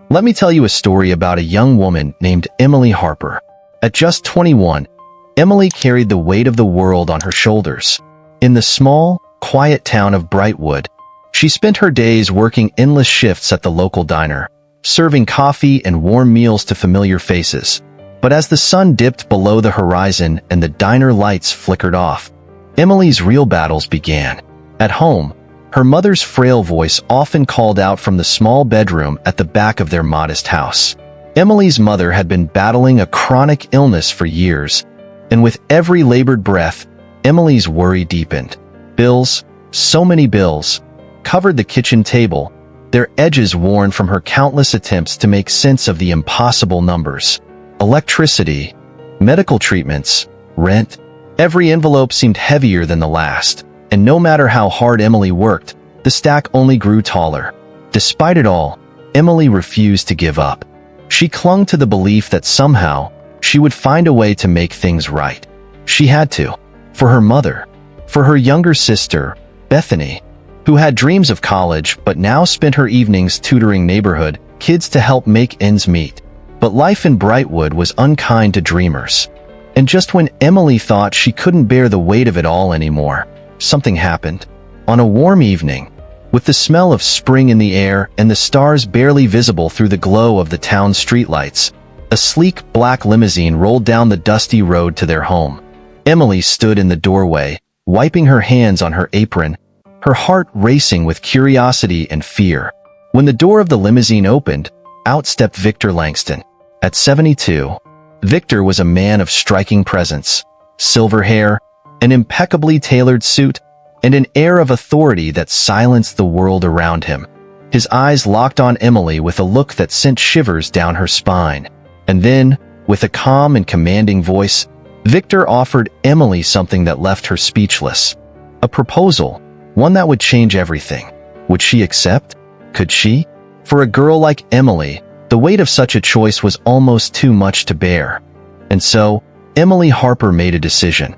Let me tell you a story about a young woman named Emily Harper. At just 21, Emily carried the weight of the world on her shoulders. In the small, quiet town of Brightwood, she spent her days working endless shifts at the local diner, serving coffee and warm meals to familiar faces. But as the sun dipped below the horizon and the diner lights flickered off, Emily's real battles began. At home, her mother's frail voice often called out from the small bedroom at the back of their modest house. Emily's mother had been battling a chronic illness for years, and with every labored breath, Emily's worry deepened. Bills, so many bills, covered the kitchen table, their edges worn from her countless attempts to make sense of the impossible numbers. Electricity, medical treatments, rent. Every envelope seemed heavier than the last, and no matter how hard Emily worked, the stack only grew taller. Despite it all, Emily refused to give up. She clung to the belief that somehow she would find a way to make things right. She had to. For her mother. For her younger sister, Bethany, who had dreams of college but now spent her evenings tutoring neighborhood kids to help make ends meet. But life in Brightwood was unkind to dreamers. And just when Emily thought she couldn't bear the weight of it all anymore, something happened. On a warm evening, with the smell of spring in the air and the stars barely visible through the glow of the town's streetlights, a sleek black limousine rolled down the dusty road to their home. Emily stood in the doorway, wiping her hands on her apron, her heart racing with curiosity and fear. When the door of the limousine opened, out stepped Victor Langston. At 72, Victor was a man of striking presence, silver hair, an impeccably tailored suit, and an air of authority that silenced the world around him. His eyes locked on Emily with a look that sent shivers down her spine. And then, with a calm and commanding voice, Victor offered Emily something that left her speechless. A proposal, one that would change everything. Would she accept? Could she? For a girl like Emily, the weight of such a choice was almost too much to bear. And so, Emily Harper made a decision.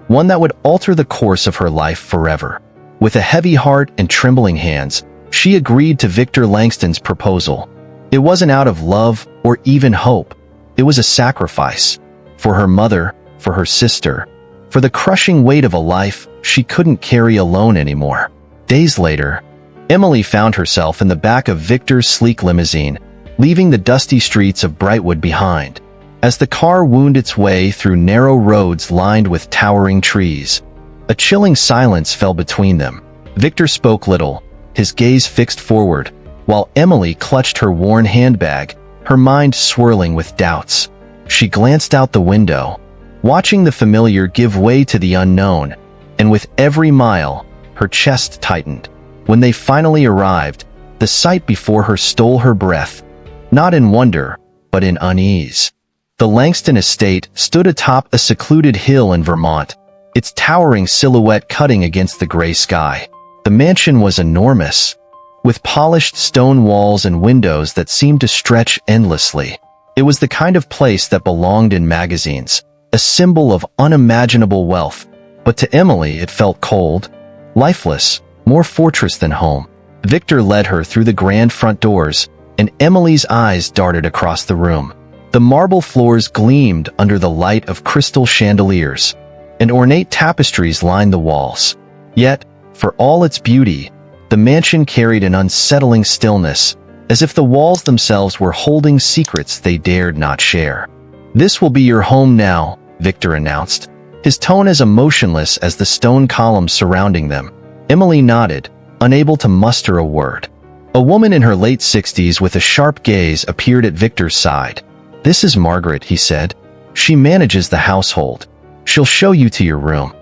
One that would alter the course of her life forever. With a heavy heart and trembling hands, she agreed to Victor Langston's proposal. It wasn't out of love or even hope. It was a sacrifice. For her mother, for her sister, for the crushing weight of a life she couldn't carry alone anymore. Days later, Emily found herself in the back of Victor's sleek limousine, leaving the dusty streets of Brightwood behind. As the car wound its way through narrow roads lined with towering trees, a chilling silence fell between them. Victor spoke little, his gaze fixed forward, while Emily clutched her worn handbag, her mind swirling with doubts. She glanced out the window, watching the familiar give way to the unknown, and with every mile, her chest tightened. When they finally arrived, the sight before her stole her breath, not in wonder, but in unease. The Langston estate stood atop a secluded hill in Vermont, its towering silhouette cutting against the gray sky. The mansion was enormous, with polished stone walls and windows that seemed to stretch endlessly. It was the kind of place that belonged in magazines, a symbol of unimaginable wealth. But to Emily it felt cold, lifeless, more fortress than home. Victor led her through the grand front doors, and Emily's eyes darted across the room. The marble floors gleamed under the light of crystal chandeliers, and ornate tapestries lined the walls. Yet, for all its beauty, the mansion carried an unsettling stillness, as if the walls themselves were holding secrets they dared not share. "This will be your home now," Victor announced, his tone as emotionless as the stone columns surrounding them. Emily nodded, unable to muster a word. A woman in her late 60s with a sharp gaze appeared at Victor's side. "This is Margaret," he said. "She manages the household. She'll show you to your room."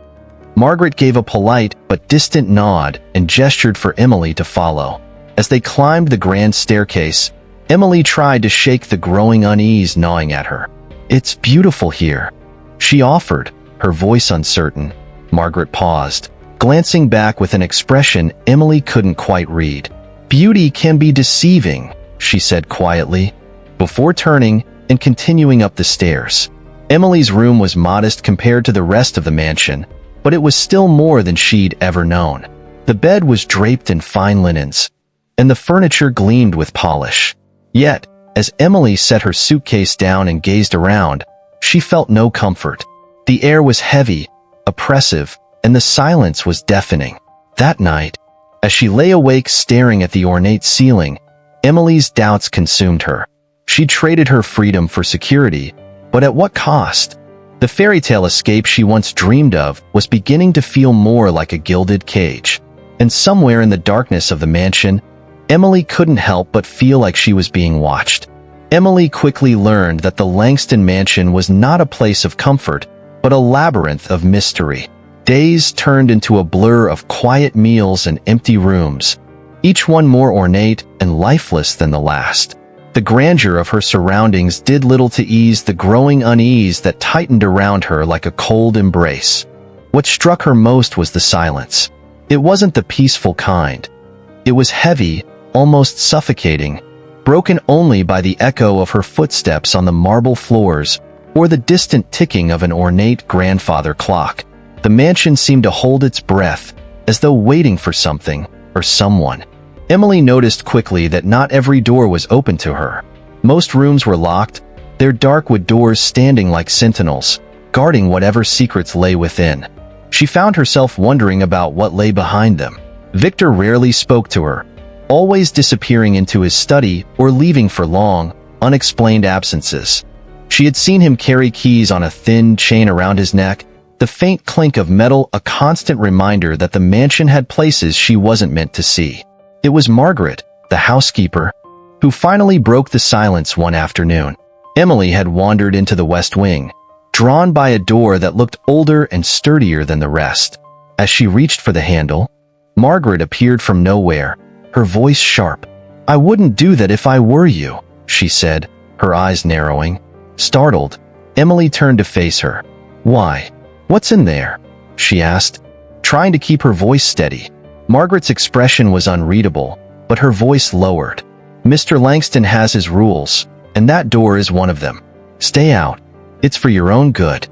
Margaret gave a polite but distant nod and gestured for Emily to follow. As they climbed the grand staircase, Emily tried to shake the growing unease gnawing at her. "It's beautiful here," she offered, her voice uncertain. Margaret paused, glancing back with an expression Emily couldn't quite read. "Beauty can be deceiving," she said quietly, before turning and continuing up the stairs. Emily's room was modest compared to the rest of the mansion, but it was still more than she'd ever known. The bed was draped in fine linens, and the furniture gleamed with polish. Yet, As Emily set her suitcase down and gazed around, she felt no comfort. The air was heavy, oppressive, and the silence was deafening. That night, as she lay awake staring at the ornate ceiling, Emily's doubts consumed her. She traded her freedom for security, but at what cost? The fairy tale escape she once dreamed of was beginning to feel more like a gilded cage. And somewhere in the darkness of the mansion, Emily couldn't help but feel like she was being watched. Emily quickly learned that the Langston mansion was not a place of comfort, but a labyrinth of mystery. Days turned into a blur of quiet meals and empty rooms, each one more ornate and lifeless than the last. The grandeur of her surroundings did little to ease the growing unease that tightened around her like a cold embrace. What struck her most was the silence. It wasn't the peaceful kind. It was heavy, almost suffocating, broken only by the echo of her footsteps on the marble floors or the distant ticking of an ornate grandfather clock. The mansion seemed to hold its breath, as though waiting for something or someone. Emily noticed quickly that not every door was open to her. Most rooms were locked, their dark wood doors standing like sentinels, guarding whatever secrets lay within. She found herself wondering about what lay behind them. Victor rarely spoke to her, always disappearing into his study or leaving for long, unexplained absences. She had seen him carry keys on a thin chain around his neck, the faint clink of metal a constant reminder that the mansion had places she wasn't meant to see. It was Margaret, the housekeeper, who finally broke the silence one afternoon. Emily had wandered into the West Wing, drawn by a door that looked older and sturdier than the rest. As she reached for the handle, Margaret appeared from nowhere, her voice sharp. "I wouldn't do that if I were you," she said, her eyes narrowing. Startled, Emily turned to face her. "Why? What's in there?" she asked, trying to keep her voice steady. Margaret's expression was unreadable, but her voice lowered. "Mr. Langston has his rules, and that door is one of them. Stay out. It's for your own good."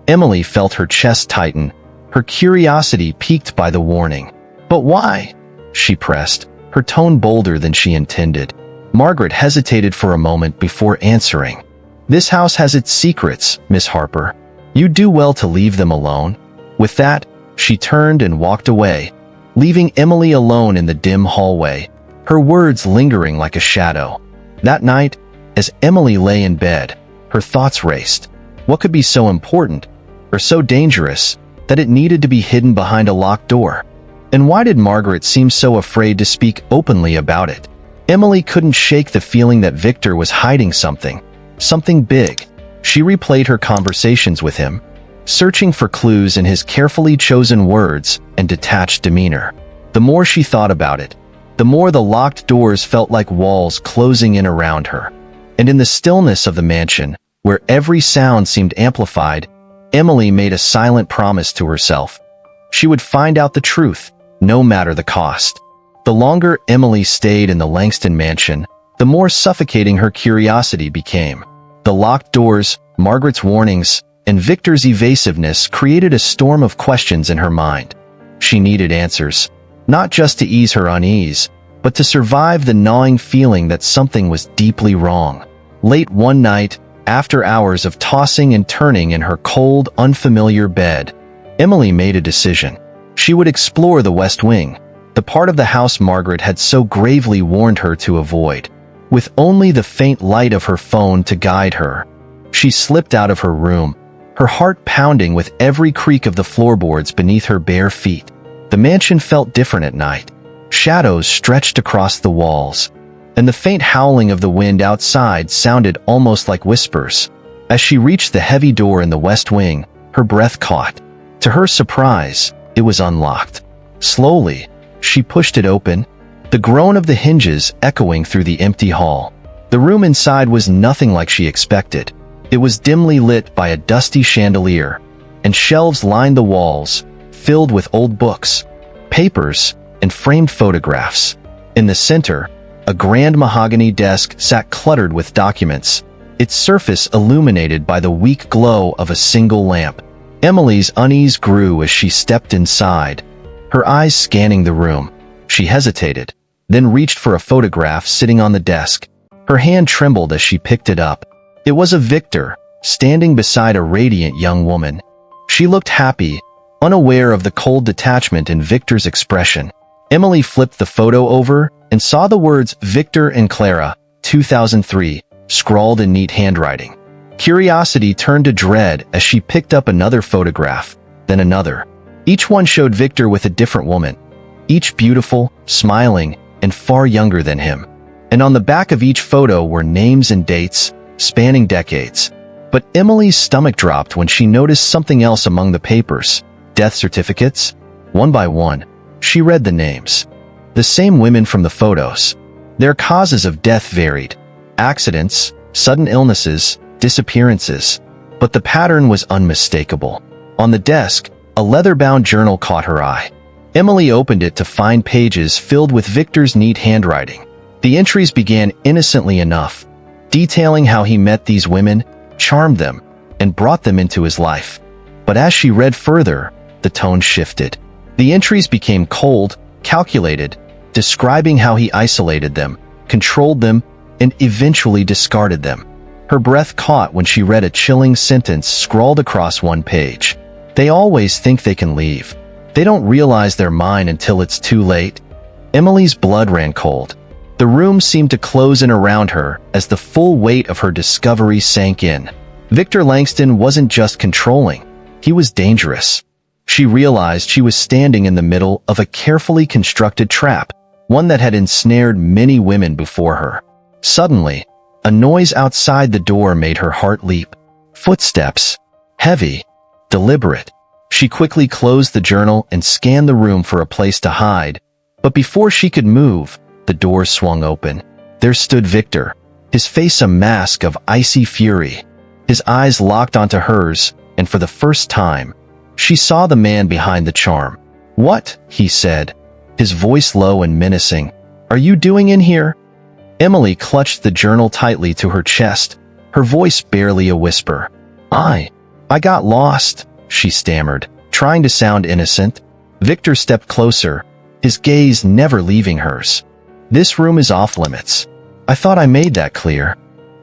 Emily felt her chest tighten, her curiosity piqued by the warning. "But why?" she pressed, her tone bolder than she intended. Margaret hesitated for a moment before answering. "This house has its secrets, Miss Harper. You'd do well to leave them alone." With that, she turned and walked away, leaving Emily alone in the dim hallway, her words lingering like a shadow. That night, as Emily lay in bed, her thoughts raced. What could be so important, or so dangerous, that it needed to be hidden behind a locked door? And why did Margaret seem so afraid to speak openly about it? Emily couldn't shake the feeling that Victor was hiding something big. She replayed her conversations with him, searching for clues in his carefully chosen words and detached demeanor. The more she thought about it, the more the locked doors felt like walls closing in around her. And in the stillness of the mansion, where every sound seemed amplified, Emily made a silent promise to herself. She would find out the truth, no matter the cost. The longer Emily stayed in the Langston mansion, the more suffocating her curiosity became. The locked doors, Margaret's warnings, and Victor's evasiveness created a storm of questions in her mind. She needed answers, not just to ease her unease, but to survive the gnawing feeling that something was deeply wrong. Late one night, after hours of tossing and turning in her cold, unfamiliar bed, Emily made a decision. She would explore the West Wing, the part of the house Margaret had so gravely warned her to avoid. With only the faint light of her phone to guide her, she slipped out of her room, her heart pounding with every creak of the floorboards beneath her bare feet. The mansion felt different at night. Shadows stretched across the walls, and the faint howling of the wind outside sounded almost like whispers. As she reached the heavy door in the West Wing, her breath caught. To her surprise, it was unlocked. Slowly, she pushed it open, the groan of the hinges echoing through the empty hall. The room inside was nothing like she expected. It was dimly lit by a dusty chandelier, and shelves lined the walls, filled with old books, papers, and framed photographs. In the center, a grand mahogany desk sat cluttered with documents, its surface illuminated by the weak glow of a single lamp. Emily's unease grew as she stepped inside, her eyes scanning the room. She hesitated, then reached for a photograph sitting on the desk. Her hand trembled as she picked it up. It was of Victor, standing beside a radiant young woman. She looked happy, unaware of the cold detachment in Victor's expression. Emily flipped the photo over and saw the words Victor and Clara, 2003, scrawled in neat handwriting. Curiosity turned to dread as she picked up another photograph, then another. Each one showed Victor with a different woman, each beautiful, smiling, and far younger than him. And on the back of each photo were names and dates, spanning decades. But Emily's stomach dropped when she noticed something else among the papers. Death certificates. One by one, she read the names. The same women from the photos. Their causes of death varied. Accidents, sudden illnesses, disappearances. But the pattern was unmistakable. On the desk, a leather-bound journal caught her eye. Emily opened it to find pages filled with Victor's neat handwriting. The entries began innocently enough, detailing how he met these women, charmed them, and brought them into his life. But as she read further, the tone shifted. The entries became cold, calculated, describing how he isolated them, controlled them, and eventually discarded them. Her breath caught when she read a chilling sentence scrawled across one page. They always think they can leave. They don't realize they're mine until it's too late. Emily's blood ran cold. The room seemed to close in around her as the full weight of her discovery sank in. Victor Langston wasn't just controlling. He was dangerous. She realized she was standing in the middle of a carefully constructed trap, one that had ensnared many women before her. Suddenly, a noise outside the door made her heart leap. Footsteps. Heavy. Deliberate. She quickly closed the journal and scanned the room for a place to hide. But before she could move, the door swung open. There stood Victor, his face a mask of icy fury. His eyes locked onto hers, and for the first time, she saw the man behind the charm. "What?" he said, his voice low and menacing. "Are you doing in here?" Emily clutched the journal tightly to her chest, her voice barely a whisper. I got lost," she stammered, trying to sound innocent. Victor stepped closer, his gaze never leaving hers. "This room is off limits. I thought I made that clear."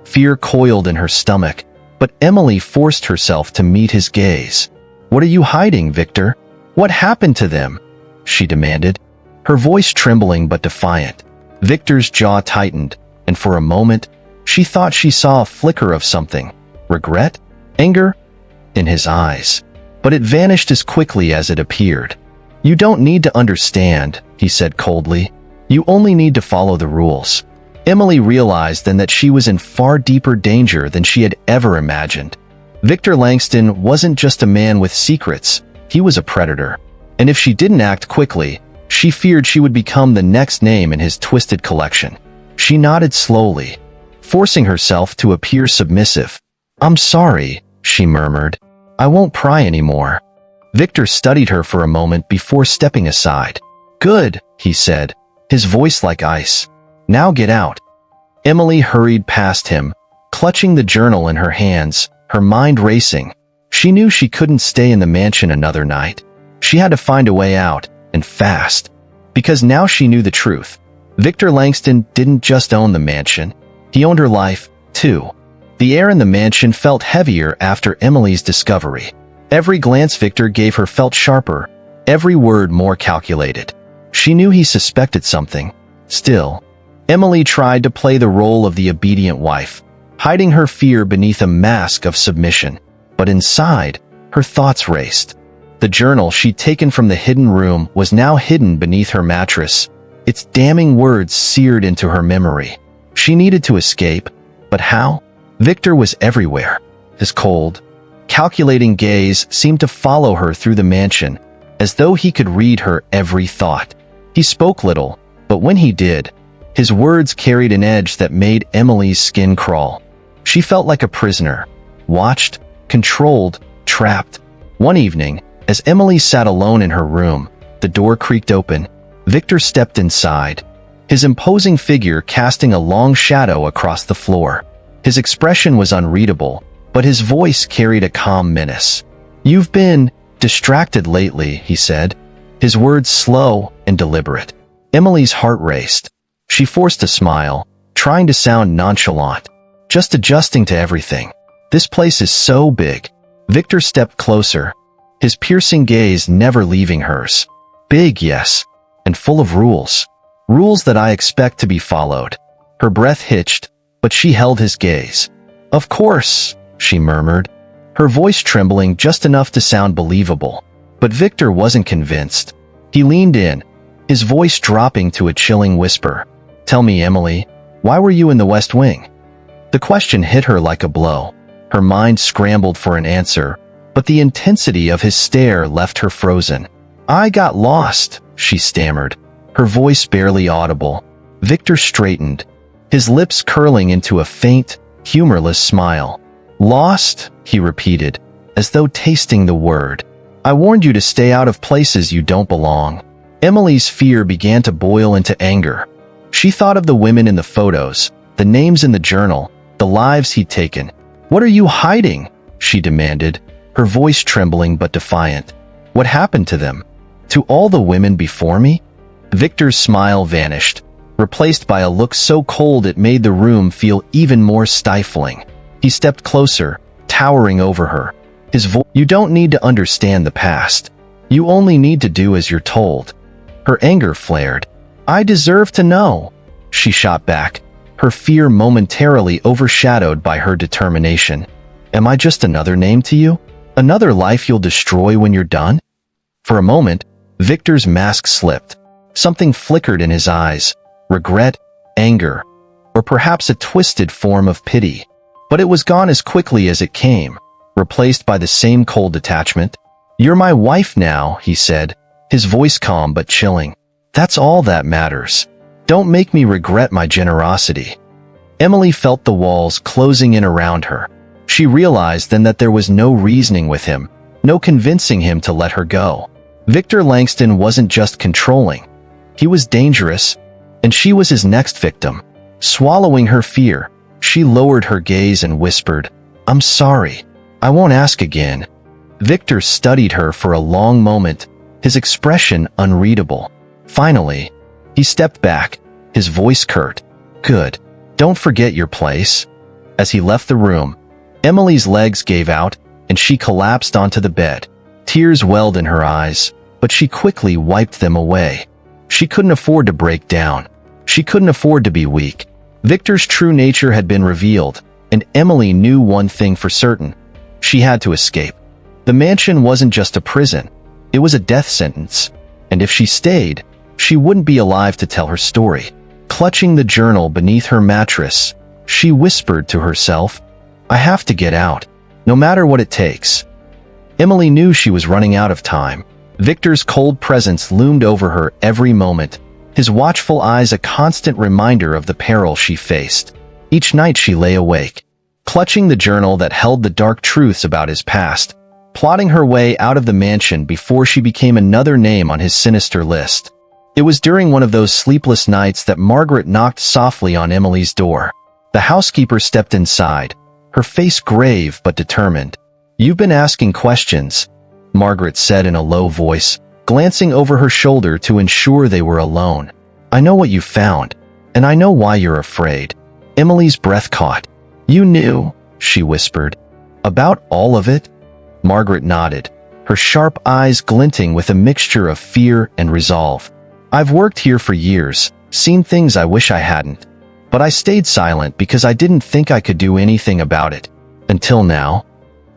Fear coiled in her stomach, but Emily forced herself to meet his gaze. "What are you hiding, Victor? What happened to them?" she demanded, her voice trembling but defiant. Victor's jaw tightened, and for a moment, she thought she saw a flicker of something. Regret? Anger? In his eyes. But it vanished as quickly as it appeared. "You don't need to understand," he said coldly. "You only need to follow the rules." Emily realized then that she was in far deeper danger than she had ever imagined. Victor Langston wasn't just a man with secrets, he was a predator. And if she didn't act quickly, she feared she would become the next name in his twisted collection. She nodded slowly, forcing herself to appear submissive. "I'm sorry," she murmured. "I won't pry anymore." Victor studied her for a moment before stepping aside. "Good," he said, his voice like ice. "Now get out." Emily hurried past him, clutching the journal in her hands, her mind racing. She knew she couldn't stay in the mansion another night. She had to find a way out, and fast. Because now she knew the truth. Victor Langston didn't just own the mansion. He owned her life, too. The air in the mansion felt heavier after Emily's discovery. Every glance Victor gave her felt sharper, every word more calculated. She knew he suspected something. Still, Emily tried to play the role of the obedient wife, hiding her fear beneath a mask of submission. But inside, her thoughts raced. The journal she'd taken from the hidden room was now hidden beneath her mattress, its damning words seared into her memory. She needed to escape, but how? Victor was everywhere. His cold, calculating gaze seemed to follow her through the mansion, as though he could read her every thought. He spoke little, but when he did, his words carried an edge that made Emily's skin crawl. She felt like a prisoner, watched, controlled, trapped. One evening, as Emily sat alone in her room, the door creaked open. Victor stepped inside, his imposing figure casting a long shadow across the floor. His expression was unreadable, but his voice carried a calm menace. "You've been distracted lately," he said, his words slow and deliberate. Emily's heart raced. She forced a smile, trying to sound nonchalant. Just adjusting to everything. This place is so big. Victor stepped closer, his piercing gaze never leaving hers. Big, yes, and full of rules. Rules that I expect to be followed. Her breath hitched, but she held his gaze. Of course, she murmured, her voice trembling just enough to sound believable. But Victor wasn't convinced. He leaned in, his voice dropping to a chilling whisper. Tell me, Emily, why were you in the West Wing? The question hit her like a blow. Her mind scrambled for an answer, but the intensity of his stare left her frozen. I got lost, she stammered, her voice barely audible. Victor straightened, his lips curling into a faint, humorless smile. Lost, he repeated, as though tasting the word. I warned you to stay out of places you don't belong. Emily's fear began to boil into anger. She thought of the women in the photos, the names in the journal, the lives he'd taken. What are you hiding? She demanded, her voice trembling but defiant. What happened to them? To all the women before me? Victor's smile vanished, replaced by a look so cold it made the room feel even more stifling. He stepped closer, towering over her. His voice, you don't need to understand the past. You only need to do as you're told. Her anger flared. I deserve to know, she shot back, her fear momentarily overshadowed by her determination. Am I just another name to you? Another life you'll destroy when you're done? For a moment, Victor's mask slipped. Something flickered in his eyes. Regret, anger, or perhaps a twisted form of pity. But it was gone as quickly as it came, replaced by the same cold detachment. You're my wife now, he said, his voice calm but chilling. That's all that matters. Don't make me regret my generosity. Emily felt the walls closing in around her. She realized then that there was no reasoning with him, no convincing him to let her go. Victor Langston wasn't just controlling. He was dangerous, and she was his next victim. Swallowing her fear, she lowered her gaze and whispered, I'm sorry. I won't ask again. Victor studied her for a long moment, his expression unreadable. Finally, he stepped back, his voice curt. Good. Don't forget your place. As he left the room, Emily's legs gave out, and she collapsed onto the bed. Tears welled in her eyes, but she quickly wiped them away. She couldn't afford to break down. She couldn't afford to be weak. Victor's true nature had been revealed, and Emily knew one thing for certain. She had to escape. The mansion wasn't just a prison. It was a death sentence. And if she stayed, she wouldn't be alive to tell her story. Clutching the journal beneath her mattress, she whispered to herself, I have to get out, no matter what it takes. Emily knew she was running out of time. Victor's cold presence loomed over her every moment, his watchful eyes a constant reminder of the peril she faced. Each night she lay awake, clutching the journal that held the dark truths about his past, plotting her way out of the mansion before she became another name on his sinister list. It was during one of those sleepless nights that Margaret knocked softly on Emily's door. The housekeeper stepped inside, her face grave but determined. You've been asking questions, Margaret said in a low voice, glancing over her shoulder to ensure they were alone. I know what you found, and I know why you're afraid. Emily's breath caught. You knew, she whispered. About all of it? Margaret nodded, her sharp eyes glinting with a mixture of fear and resolve. I've worked here for years, seen things I wish I hadn't. But I stayed silent because I didn't think I could do anything about it. Until now.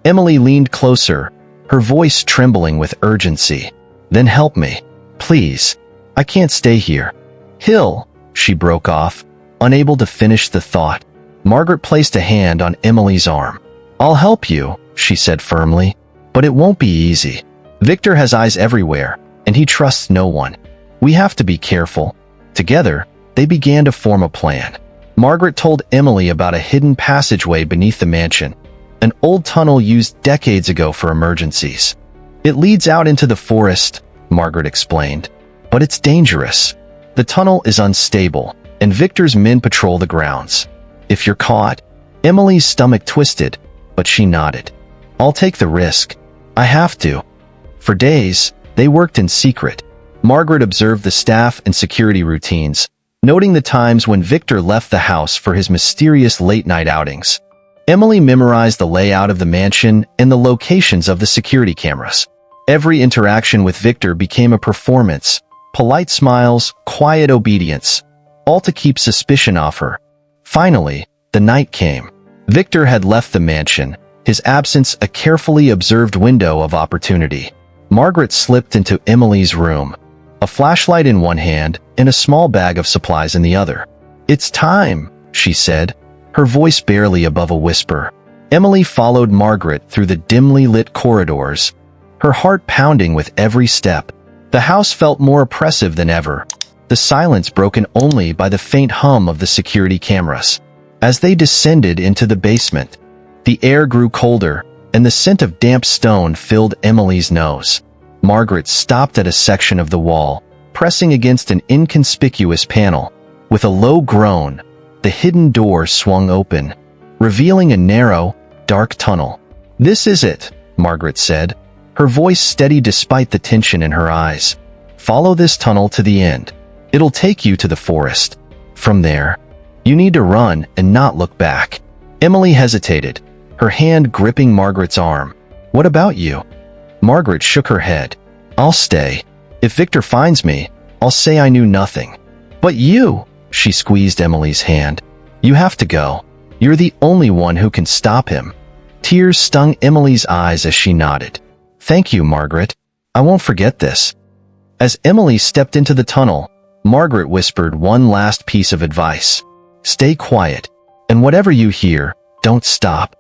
Emily leaned closer, her voice trembling with urgency. Then help me. Please. I can't stay here. Hill, she broke off, unable to finish the thought. Margaret placed a hand on Emily's arm. I'll help you, she said firmly, but it won't be easy. Victor has eyes everywhere, and he trusts no one. We have to be careful. Together, they began to form a plan. Margaret told Emily about a hidden passageway beneath the mansion, an old tunnel used decades ago for emergencies. It leads out into the forest, Margaret explained, but it's dangerous. The tunnel is unstable, and Victor's men patrol the grounds. If you're caught, Emily's stomach twisted, but she nodded. I'll take the risk. I have to. For days, they worked in secret. Margaret observed the staff and security routines, noting the times when Victor left the house for his mysterious late-night outings. Emily memorized the layout of the mansion and the locations of the security cameras. Every interaction with Victor became a performance, polite smiles, quiet obedience, all to keep suspicion off her. Finally, the night came. Victor had left the mansion, his absence a carefully observed window of opportunity. Margaret slipped into Emily's room, a flashlight in one hand and a small bag of supplies in the other. "It's time," she said, her voice barely above a whisper. Emily followed Margaret through the dimly lit corridors, her heart pounding with every step. The house felt more oppressive than ever, the silence broken only by the faint hum of the security cameras. As they descended into the basement, the air grew colder, and the scent of damp stone filled Emily's nose. Margaret stopped at a section of the wall, pressing against an inconspicuous panel. With a low groan, the hidden door swung open, revealing a narrow, dark tunnel. "This is it," Margaret said, her voice steady despite the tension in her eyes. "Follow this tunnel to the end. It'll take you to the forest. From there, you need to run and not look back." Emily hesitated, her hand gripping Margaret's arm. "What about you?" Margaret shook her head. "I'll stay. If Victor finds me, I'll say I knew nothing." "But you," she squeezed Emily's hand. "You have to go. You're the only one who can stop him." Tears stung Emily's eyes as she nodded. "Thank you, Margaret. I won't forget this." As Emily stepped into the tunnel, Margaret whispered one last piece of advice. "Stay quiet, and whatever you hear, don't stop."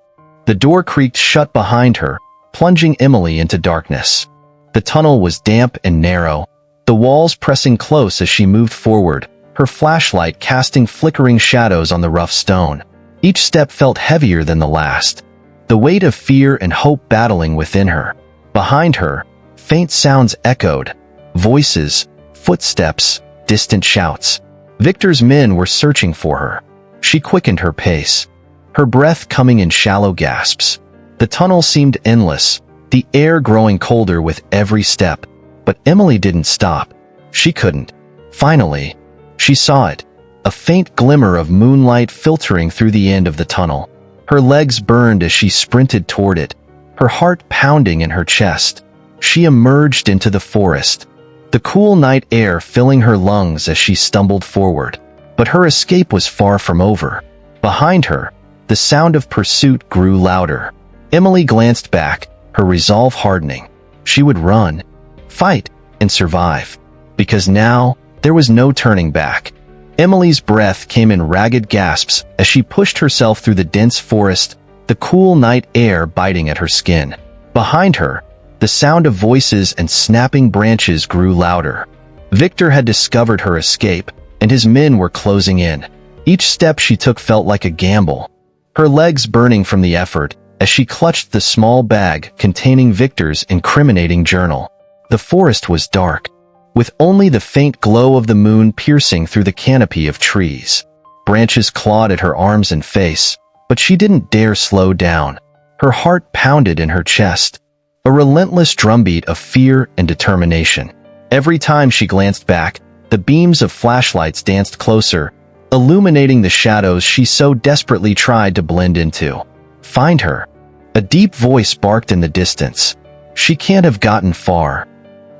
The door creaked shut behind her, plunging Emily into darkness. The tunnel was damp and narrow, the walls pressing close as she moved forward, her flashlight casting flickering shadows on the rough stone. Each step felt heavier than the last, the weight of fear and hope battling within her. Behind her, faint sounds echoed, voices, footsteps, distant shouts. Victor's men were searching for her. She quickened her pace, her breath coming in shallow gasps. The tunnel seemed endless, the air growing colder with every step. But Emily didn't stop. She couldn't. Finally, she saw it, a faint glimmer of moonlight filtering through the end of the tunnel. Her legs burned as she sprinted toward it, her heart pounding in her chest. She emerged into the forest, the cool night air filling her lungs as she stumbled forward. But her escape was far from over. Behind her, the sound of pursuit grew louder. Emily glanced back, her resolve hardening. She would run, fight, and survive. Because now, there was no turning back. Emily's breath came in ragged gasps as she pushed herself through the dense forest, the cool night air biting at her skin. Behind her, the sound of voices and snapping branches grew louder. Victor had discovered her escape, and his men were closing in. Each step she took felt like a gamble, her legs burning from the effort as she clutched the small bag containing Victor's incriminating journal. The forest was dark, with only the faint glow of the moon piercing through the canopy of trees. Branches clawed at her arms and face, but she didn't dare slow down. Her heart pounded in her chest, a relentless drumbeat of fear and determination. Every time she glanced back, the beams of flashlights danced closer, illuminating the shadows she so desperately tried to blend into. "Find her." A deep voice barked in the distance. "She can't have gotten far."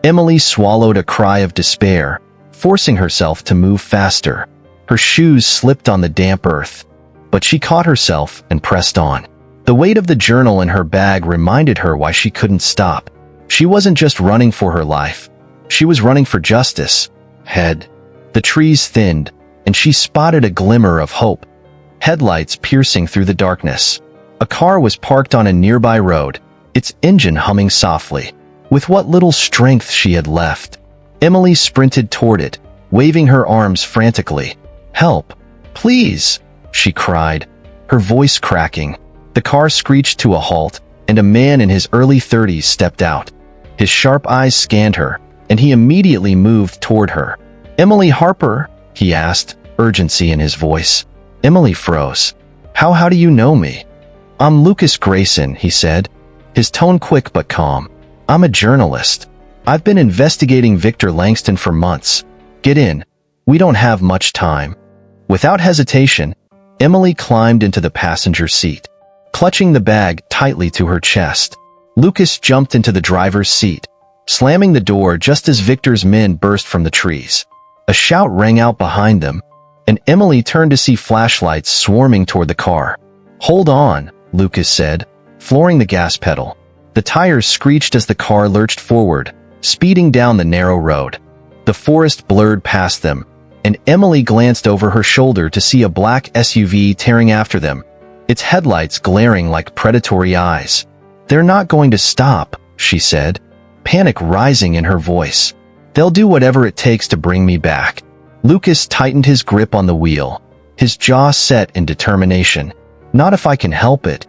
Emily swallowed a cry of despair, forcing herself to move faster. Her shoes slipped on the damp earth, but she caught herself and pressed on. The weight of the journal in her bag reminded her why she couldn't stop. She wasn't just running for her life. She was running for justice. The trees thinned, and she spotted a glimmer of hope. Headlights piercing through the darkness. A car was parked on a nearby road, its engine humming softly. With what little strength she had left, Emily sprinted toward it, waving her arms frantically. "Help! Please!" she cried, her voice cracking. The car screeched to a halt, and a man in his early 30s stepped out. His sharp eyes scanned her, and he immediately moved toward her. "Emily Harper?" he asked, urgency in his voice. Emily froze. How do you know me?" "I'm Lucas Grayson," he said, his tone quick but calm. "I'm a journalist. I've been investigating Victor Langston for months. Get in. We don't have much time." Without hesitation, Emily climbed into the passenger seat, clutching the bag tightly to her chest. Lucas jumped into the driver's seat, slamming the door just as Victor's men burst from the trees. A shout rang out behind them, and Emily turned to see flashlights swarming toward the car. "Hold on," Lucas said, flooring the gas pedal. The tires screeched as the car lurched forward, speeding down the narrow road. The forest blurred past them, and Emily glanced over her shoulder to see a black SUV tearing after them, its headlights glaring like predatory eyes. "They're not going to stop," she said, panic rising in her voice. "They'll do whatever it takes to bring me back." Lucas tightened his grip on the wheel, his jaw set in determination. "Not if I can help it."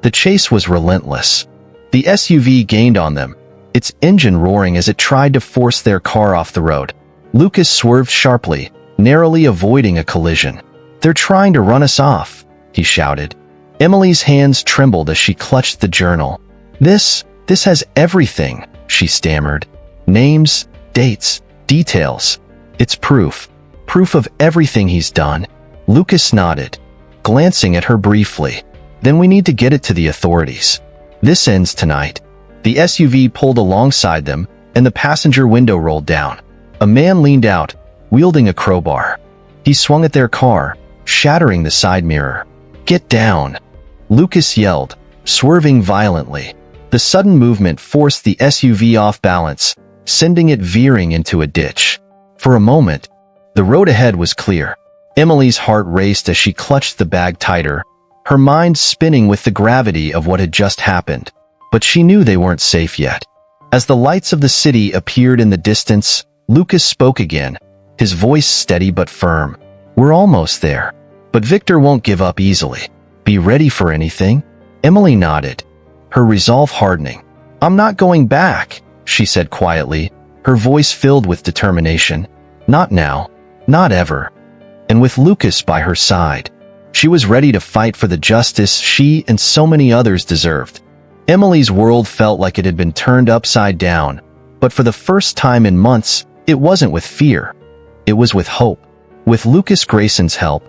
The chase was relentless. The SUV gained on them, its engine roaring as it tried to force their car off the road. Lucas swerved sharply, narrowly avoiding a collision. "They're trying to run us off," he shouted. Emily's hands trembled as she clutched the journal. This has everything," she stammered. "Names, dates, details. It's proof. Proof of everything he's done." Lucas nodded, glancing at her briefly. "Then we need to get it to the authorities. This ends tonight." The SUV pulled alongside them, and the passenger window rolled down. A man leaned out, wielding a crowbar. He swung at their car, shattering the side mirror. "Get down!" Lucas yelled, swerving violently. The sudden movement forced the SUV off balance, sending it veering into a ditch. For a moment, the road ahead was clear. Emily's heart raced as she clutched the bag tighter, her mind spinning with the gravity of what had just happened. But she knew they weren't safe yet. As the lights of the city appeared in the distance, Lucas spoke again, his voice steady but firm. "We're almost there. But Victor won't give up easily. Be ready for anything?" Emily nodded, her resolve hardening. "I'm not going back," she said quietly, her voice filled with determination. "Not now. Not ever." And with Lucas by her side, she was ready to fight for the justice she and so many others deserved. Emily's world felt like it had been turned upside down, but for the first time in months, it wasn't with fear. It was with hope. With Lucas Grayson's help,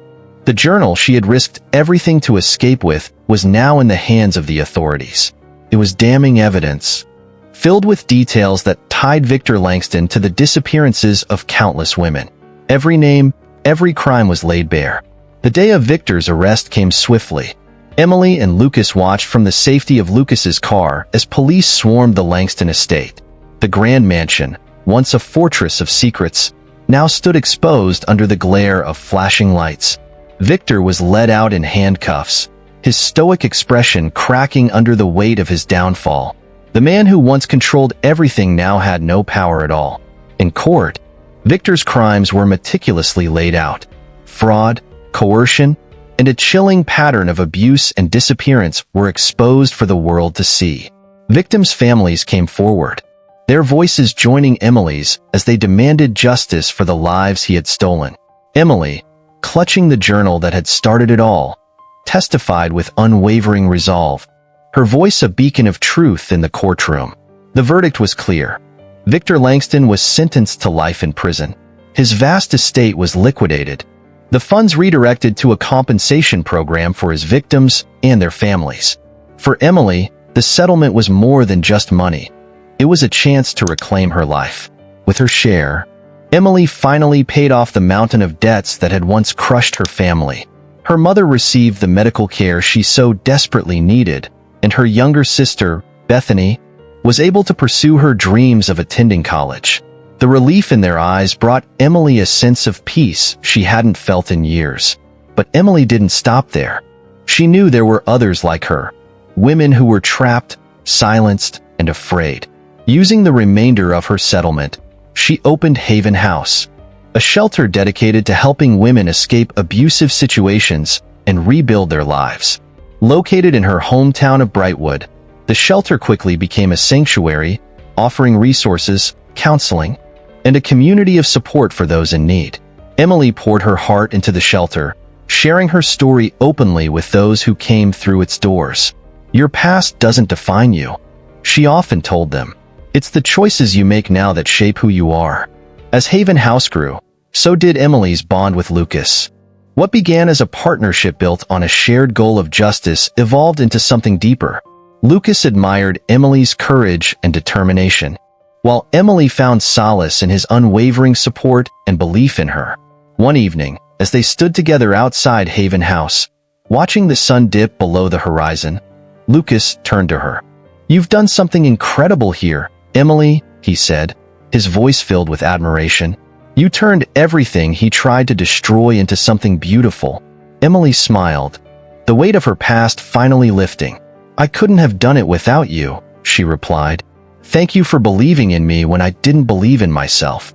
the journal she had risked everything to escape with was now in the hands of the authorities. It was damning evidence, filled with details that tied Victor Langston to the disappearances of countless women. Every name, every crime was laid bare. The day of Victor's arrest came swiftly. Emily and Lucas watched from the safety of Lucas's car as police swarmed the Langston estate. The grand mansion, once a fortress of secrets, now stood exposed under the glare of flashing lights. Victor was led out in handcuffs, his stoic expression cracking under the weight of his downfall. The man who once controlled everything now had no power at all. In court, Victor's crimes were meticulously laid out. Fraud, coercion, and a chilling pattern of abuse and disappearance were exposed for the world to see. Victims' families came forward, their voices joining Emily's as they demanded justice for the lives he had stolen. Emily, clutching the journal that had started it all, testified with unwavering resolve, her voice a beacon of truth in the courtroom. The verdict was clear. Victor Langston was sentenced to life in prison. His vast estate was liquidated, the funds redirected to a compensation program for his victims and their families. For Emily, the settlement was more than just money. It was a chance to reclaim her life. With her share, Emily finally paid off the mountain of debts that had once crushed her family. Her mother received the medical care she so desperately needed, and her younger sister, Bethany, was able to pursue her dreams of attending college. The relief in their eyes brought Emily a sense of peace she hadn't felt in years. But Emily didn't stop there. She knew there were others like her, women who were trapped, silenced, and afraid. Using the remainder of her settlement, she opened Haven House, a shelter dedicated to helping women escape abusive situations and rebuild their lives. Located in her hometown of Brightwood, the shelter quickly became a sanctuary, offering resources, counseling, and a community of support for those in need. Emily poured her heart into the shelter, sharing her story openly with those who came through its doors. "Your past doesn't define you," she often told them. "It's the choices you make now that shape who you are." As Haven House grew, So did Emily's bond with Lucas. What began as a partnership built on a shared goal of justice evolved into something deeper. Lucas admired Emily's courage and determination, while Emily found solace in his unwavering support and belief in her. One evening, as they stood together outside Haven House, watching the sun dip below the horizon, Lucas turned to her. "You've done something incredible here, Emily," he said, his voice filled with admiration. "You turned everything he tried to destroy into something beautiful." Emily smiled, the weight of her past finally lifting. "I couldn't have done it without you," she replied. "Thank you for believing in me when I didn't believe in myself."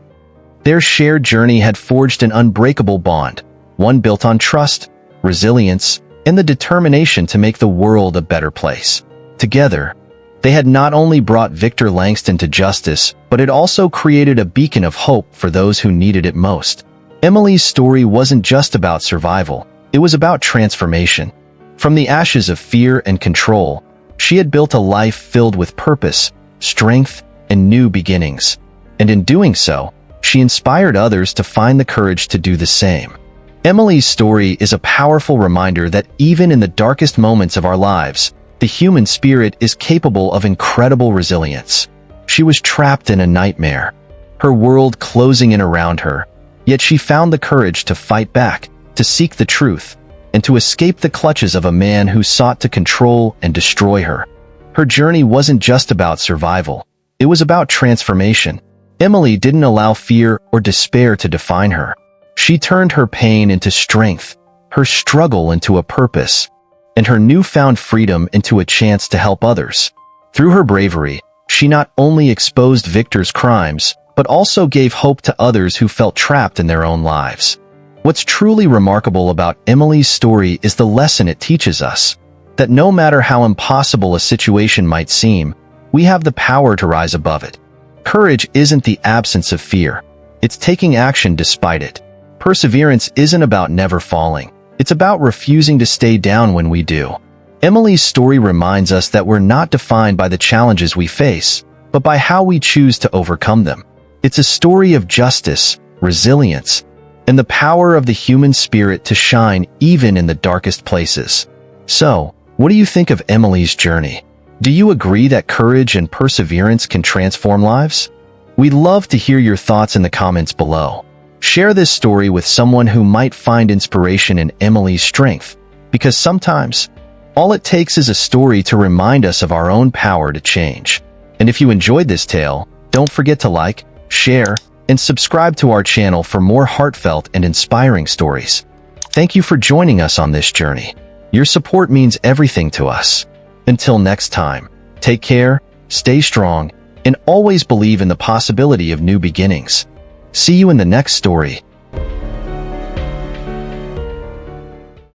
Their shared journey had forged an unbreakable bond, one built on trust, resilience, and the determination to make the world a better place. Together, they had not only brought Victor Langston to justice, but it also created a beacon of hope for those who needed it most. Emily's story wasn't just about survival, it was about transformation. From the ashes of fear and control, she had built a life filled with purpose, strength, and new beginnings. And in doing so, she inspired others to find the courage to do the same. Emily's story is a powerful reminder that even in the darkest moments of our lives, the human spirit is capable of incredible resilience. She was trapped in a nightmare, her world closing in around her, yet she found the courage to fight back, to seek the truth, and to escape the clutches of a man who sought to control and destroy her. Her journey wasn't just about survival, it was about transformation. Emily didn't allow fear or despair to define her. She turned her pain into strength, her struggle into a purpose, and her newfound freedom into a chance to help others. Through her bravery, she not only exposed Victor's crimes, but also gave hope to others who felt trapped in their own lives. What's truly remarkable about Emily's story is the lesson it teaches us, that no matter how impossible a situation might seem, we have the power to rise above it. Courage isn't the absence of fear, it's taking action despite it. Perseverance isn't about never falling, it's about refusing to stay down when we do. Emily's story reminds us that we're not defined by the challenges we face, but by how we choose to overcome them. It's a story of justice, resilience, and the power of the human spirit to shine even in the darkest places. So, what do you think of Emily's journey? Do you agree that courage and perseverance can transform lives? We'd love to hear your thoughts in the comments below. Share this story with someone who might find inspiration in Emily's strength, because sometimes, all it takes is a story to remind us of our own power to change. And if you enjoyed this tale, don't forget to like, share, and subscribe to our channel for more heartfelt and inspiring stories. Thank you for joining us on this journey. Your support means everything to us. Until next time, take care, stay strong, and always believe in the possibility of new beginnings. See you in the next story.